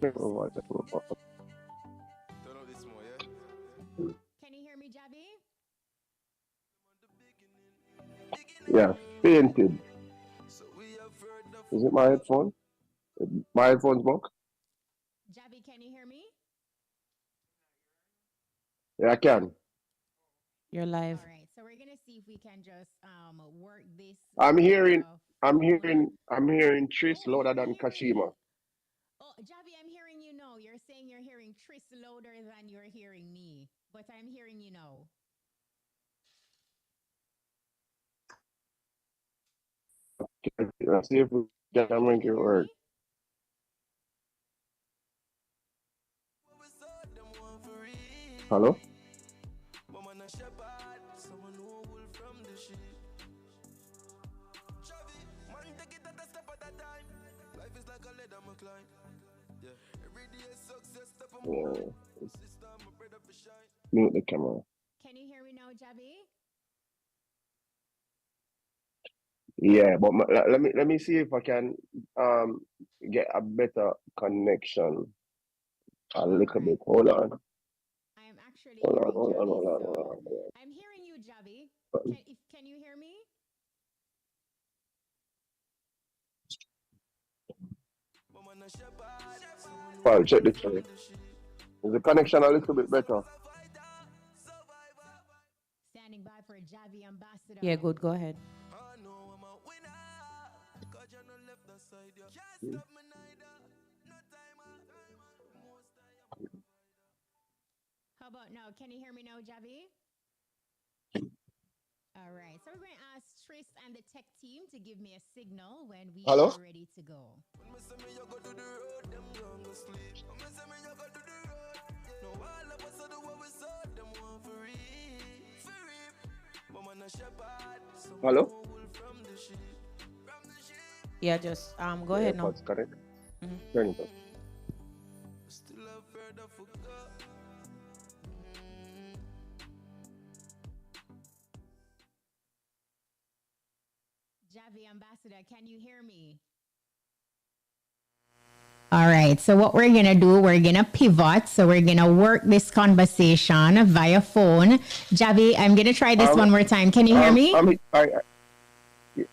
Can you hear me, Javi? Yeah, painted. Is it my headphone? My headphones broke? Javi, can you hear me? Yeah, I can. You're live. All right, so we're gonna see if we can just work this I'm hearing, I'm phone. hearing, I'm hearing Tris Oh, you louder can than hear me. Kashima. Oh, Javi, I'm hearing you now. You're saying you're hearing Tris louder than you're hearing me, but I'm hearing you now. Let's see if we Javi, can can make you it hear work. me? Hello? Yeah. Mute the camera. Can you hear me now, Javi? Yeah, but let me see if I can um get a better connection a All little right. bit. Hold on. I am actually Hold on, hearing hold on, Javi, hold on, hold so on. I'm hearing you, Javi. Hold Can you hear me? on. Check this out. Is the connection a little bit better? Standing by for Javi Ambassador. Yeah, good. Go ahead. How about now? Can you hear me now, Javi? All right. So we're going to ask Tris and the tech team to give me a signal when we Hello? are ready to go. Hello? Yeah, just go The ahead now. AirPods connect. Mhm. Turn it up. Javi Ambassador, can you hear me? All right. So what we're going to do, we're going to pivot. So we're going to work this conversation via phone. Javi, I'm going to try this Um, one more time. Can you hear me?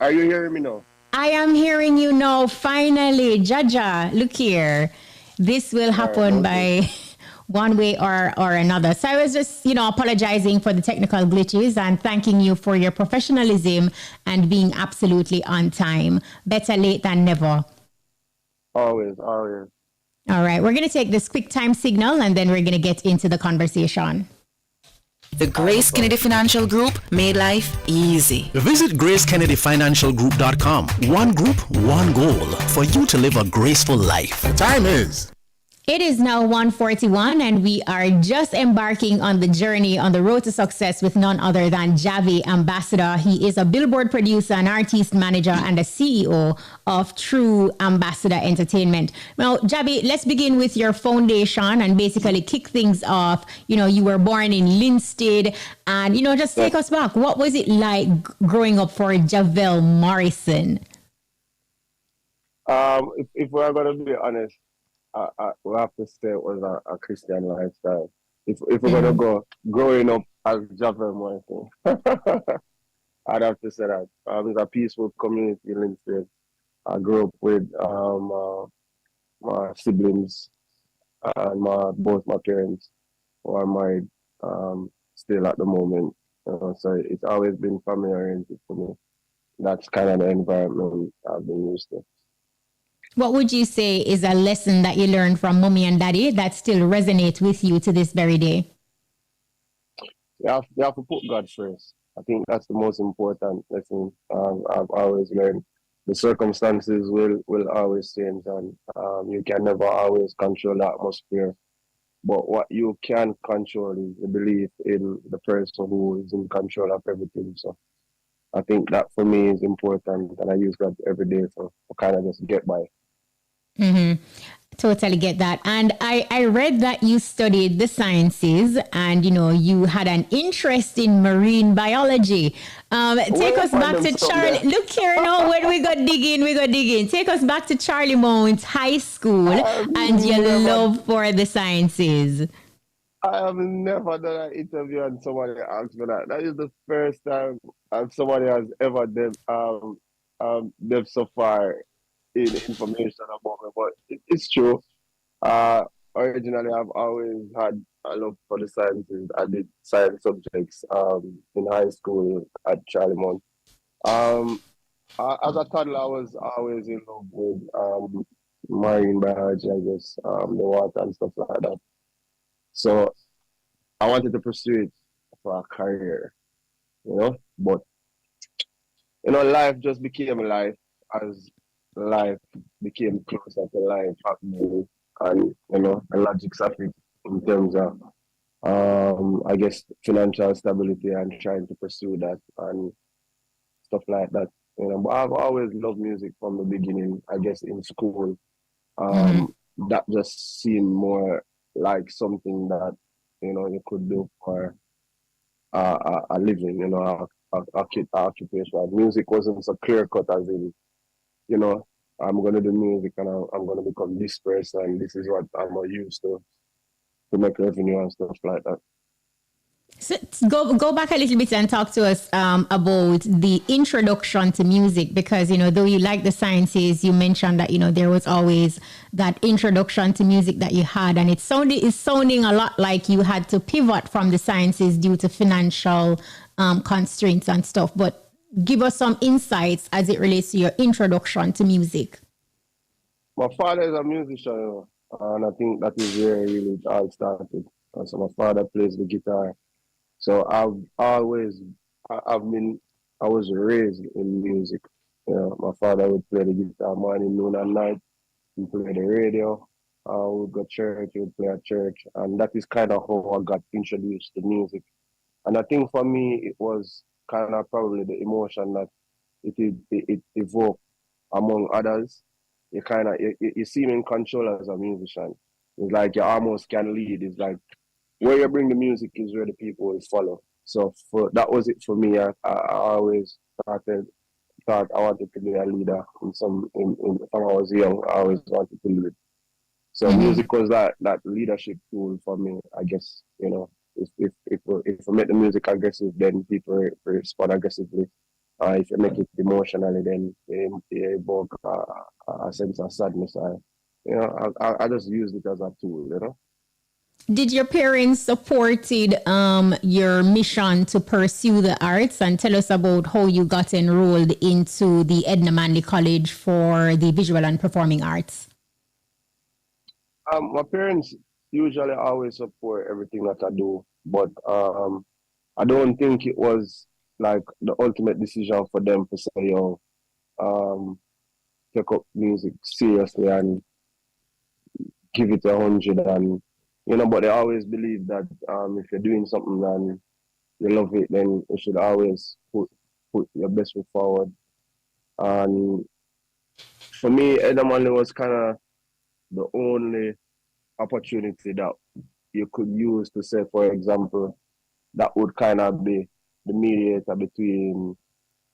are you hearing me now? I am hearing you now. Finally, Jaja, look here. This will All right, happen okay. by one way or another. So I was just, apologizing for the technical glitches and thanking you for your professionalism and being absolutely on time. Better late than never. Always, always. All right, we're going to take this quick time signal and then we're going to get into the conversation. The All right, no Grace Kennedy problem. Financial Group made life easy. Visit GraceKennedyFinancialGroup.com. One group, one goal for you to live a graceful life. The time is. It is now 1:41 and we are just embarking on the journey on the road to success with none other than Javi Ambassador. He is a billboard producer, an artist manager, and a CEO of True Ambassador Entertainment. Now, Javi, let's begin with your foundation and basically kick things off. You were born in Linstead and, just take Yes. us back. What was it like growing up for Javel Morrison? If we're gonna be honest, we have to say it was a Christian lifestyle. If we're gonna Mm. go growing up as Javel Morrison, I'd have to say that. It's a peaceful community in Linstead. I grew up with my siblings and both my parents who are married still at the moment. So it's always been family oriented for me. That's kind of the environment I've been used to. What would you say is a lesson that you learned from mommy and daddy that still resonates with you to this very day? You have to put God first. I think that's the most important lesson I've always learned. The circumstances will always change, and you can never always control the atmosphere. But what you can control is the belief in the person who is in control of everything. So I think that for me is important, and I use that every day for kind of just get by. Mm-hmm. Totally get that. And I read that you studied the sciences and, you had an interest in marine biology. Take us find back them to some Charlie. there? Look here now, when we got digging. Take us back to Charlie Mount High School and your love for the sciences. I have never done an interview and somebody asked me that. That is the first time somebody has ever delved so far in information about me. But it's true. Uh, Originally, I've always had a love for the sciences. I did science subjects in high school at Charlie Mount. Um, as a toddler, I was always in love with marine biology, I guess, the water and stuff like that. So I wanted to pursue it for a career, But life just became life as life became closer to life happening, and the logics of it in terms of I guess financial stability and trying to pursue that and stuff like that. But I've always loved music from the beginning. I guess in school, Mm-hmm. that just seemed more like something that you could do for a living, a occupation. Music wasn't so clear cut as in, I'm going to do music and I'm going to become this person. This is what I'm used to make revenue and stuff like that. So go back a little bit and talk to us about the introduction to music, because though you like the sciences, you mentioned that there was always that introduction to music that you had, and it's sounding a lot like you had to pivot from the sciences due to financial constraints and stuff. But give us some insights as it relates to your introduction to music. My father is a musician, and I think that is where really it all started. So my father plays the guitar. So I was raised in music. My father would play the guitar morning, noon, and night. He played the radio. We would go to church. He would play at church, and that is kind of how I got introduced to music. And I think for me, it was kind of probably the emotion that it evoked among others. You seem in control as a musician. It's like you almost can lead. It's like where you bring the music is where the people will follow. So that was it for me. I always thought I wanted to be a leader when I was young. I always wanted to lead. So Mm-hmm. music was that leadership tool for me. I guess if we make the music aggressive, then people respond aggressively. If you make it emotionally, then they evoke a sense of sadness. I just used it as a tool. Did your parents supported your mission to pursue the arts, and tell us about how you got enrolled into the Edna Manley College for the Visual and Performing Arts? My parents usually always support everything that I do, but I don't think it was like the ultimate decision for them to say, um, take up music seriously and give it 100. And but they always believe that if you're doing something and you love it, then you should always put your best foot forward. And for me, Edamame was kind of the only opportunity that you could use to say, for example, that would kind of be the mediator between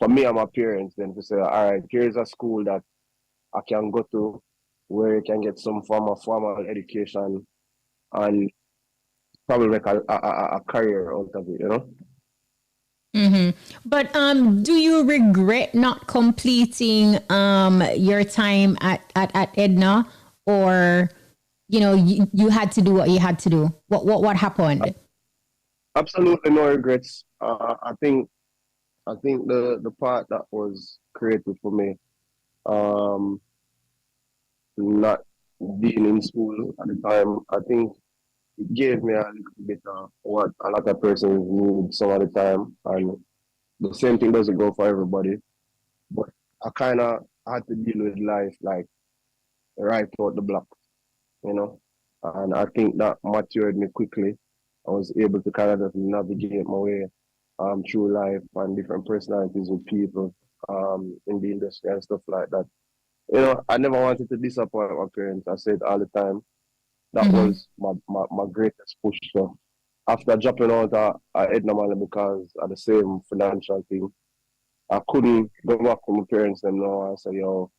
for me and my parents. Then to say, all right, here's a school that I can go to where you can get some form of formal education and probably make a career out of it. Mm-hmm. But do you regret not completing your time at Edna, or you had to do what you had to do? What happened? Absolutely no regrets. I think the part that was created for me, um, not being in school at the time, I think it gave me a little bit of what a lot of persons need some of the time. And the same thing doesn't go for everybody. But I kind of had to deal with life like right out the block, you know. And I think that matured me quickly. I was able to kind of just navigate my way through life and different personalities with people in the industry and stuff like that. I never wanted to disappoint my parents. I said all the time that Mm-hmm. was my greatest push. So after dropping out at Edna Manley because of the same financial thing, I couldn't go back to my parents them now and say, yo,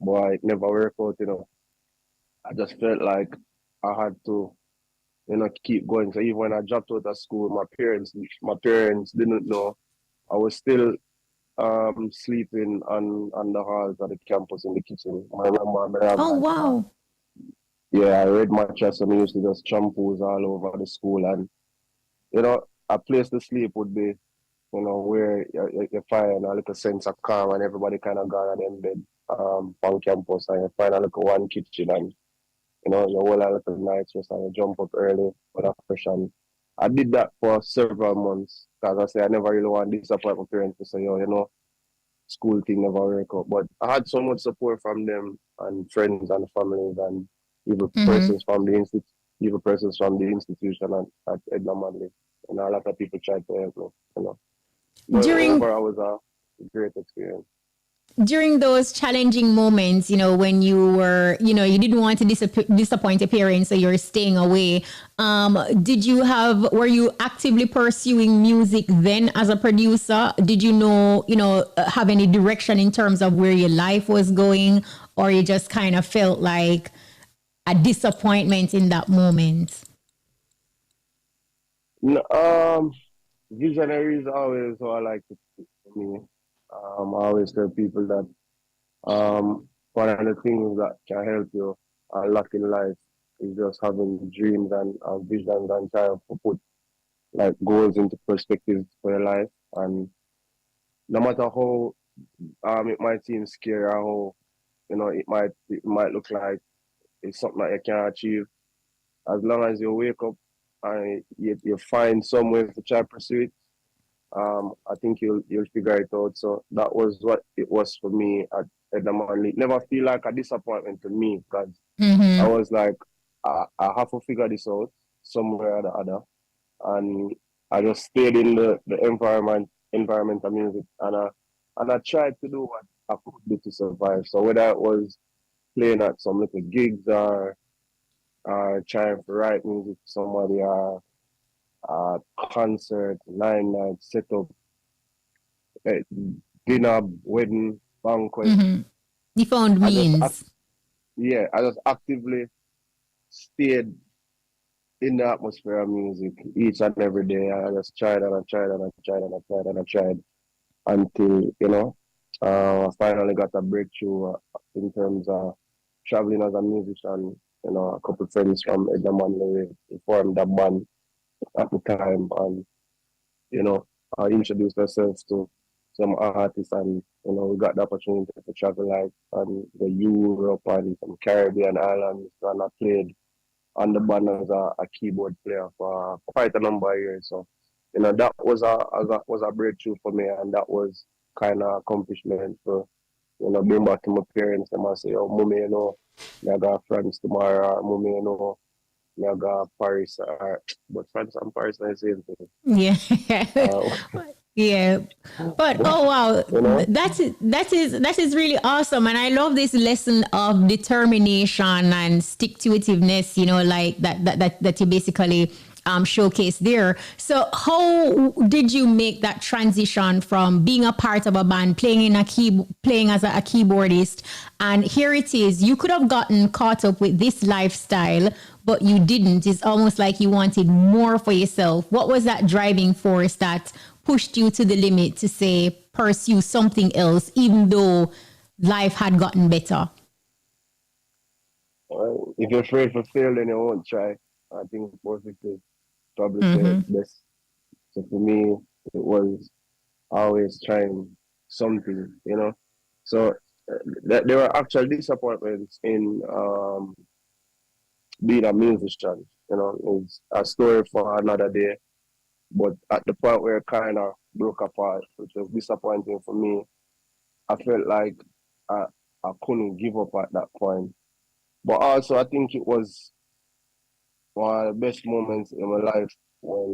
boy, it never worked out, you know. I just felt like I had to, you know, keep going. So even when I dropped out of school, my parents didn't know. I was still sleeping on the halls of the campus in the kitchen. My mom have Oh, like wow. yeah, I read mattress and I used to just shampoos all over the school and you know, a place to sleep would be, you know, where you find a little sense of calm and everybody kind of gone in bed on campus and you find a little one kitchen and, you know, you hold a little nights just and you jump up early for that fresh and I did that for several months because I say I never really want to disappoint my parents to say, yo, you know, school thing never work out. But I had so much support from them and friends and families and even Mm-hmm. persons from the even persons from the institution at Edna Manley. And a lot of people tried to help me, you know. But During overall, it was a great experience. during those challenging moments, when you were, you didn't want to disappoint your parents, so you're staying away. Were you actively pursuing music then as a producer? Did you have any direction in terms of where your life was going, or you just kind of felt like a disappointment in that moment? No, visionary is always how I like to speak for me. I always tell people that one of the things that can help you a lot in life is just having dreams and visions and trying to put like goals into perspective for your life. And no matter how it might seem scary or how it might look like it's something that you can achieve, as long as you wake up and you find some way to try to pursue it, I think you'll figure it out. So that was what it was for me at the moment. It never feel like a disappointment to me because I Mm-hmm. was like, I have to figure this out somewhere or the other, and I just stayed in the environment of music, and I tried to do what I could do to survive. So whether it was playing at some little gigs or trying to write music for somebody or concert, line night, set up, eh, dinner, wedding, banquet. Mm-hmm. You found I just, means. yeah, I just actively stayed in the atmosphere of music each and every day. I just tried and I tried and I tried and I tried and I tried until, I finally got a breakthrough in terms of traveling as a musician. A couple of friends from Edna we formed a band at the time and, you know, introduced ourselves to some artists and, we got the opportunity to travel like on the Europe and some Caribbean islands and I played on the band as a keyboard player for quite a number of years. So, that was a breakthrough for me, and that was kind of accomplishment to, bring back to my parents and I say, oh, mommy, I got France tomorrow, or mommy, I got Paris, but France and Paris are the same thing. Yeah. Uh, Yeah. But oh wow, you know, that is really awesome. And I love this lesson of determination and stick to itiveness, like that you basically showcase there. So how did you make that transition from being a part of a band, playing as a keyboardist, and here it is, you could have gotten caught up with this lifestyle, but you didn't. It's almost like you wanted more for yourself. What was that driving force that pushed you to the limit to say pursue something else, even though life had gotten better? if you're afraid for fail, then you won't try. I think most people probably say it Mm-hmm. best. So for me, it was always trying something. So there were actual disappointments in being a musician. It's a story for another day. But at the point where it kind of broke apart, which was disappointing for me, I felt like I, I couldn't give up at that point. But also, I think it was one of the best moments in my life when